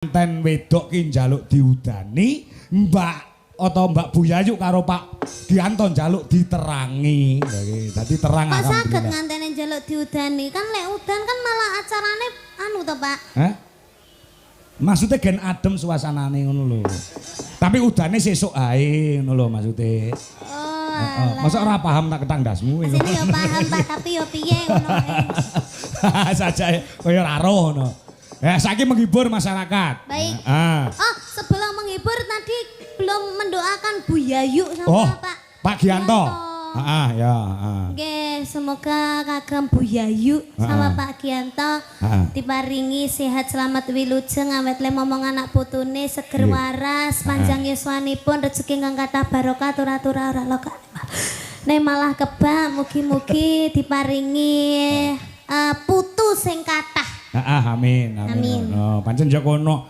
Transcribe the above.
penganten wedok ki njaluk diudani, Mbak Buyayu karo Pak Gianto njaluk diterangi. Dadi terang Kok alhamdulillah. saged ngantene njaluk diudani? Kan lek udan kan malah acarane anu to, Pak. Hah? Maksudnya gen adem suasanane ngono lho. Tapi udane sesuk ae ngono lho maksude. Oh, Heeh. Masa ora paham tak ketang dasmu. asine ya paham, Pak, tapi ya piye ngono. Saja kaya ora roh ngono. Saiki menghibur masyarakat. Baik. Ah. Oh, sebelum menghibur tadi belum mendoakan Bu Yayu sama Oh, Pak Gianto. Heeh, ya, heeh. Oke, semoga kagem Bu Yayu sama Pak Gianto diparingi sehat selamat wilujeng awet le momong anak putune seger waras panjang yuswanipun rezeki ingkang kathah barokah tur-atura ora loka. Nek malah kebak mugi-mugi diparingi putu sing kathah. Heeh, amin. Amin. Oh, pancen ya kono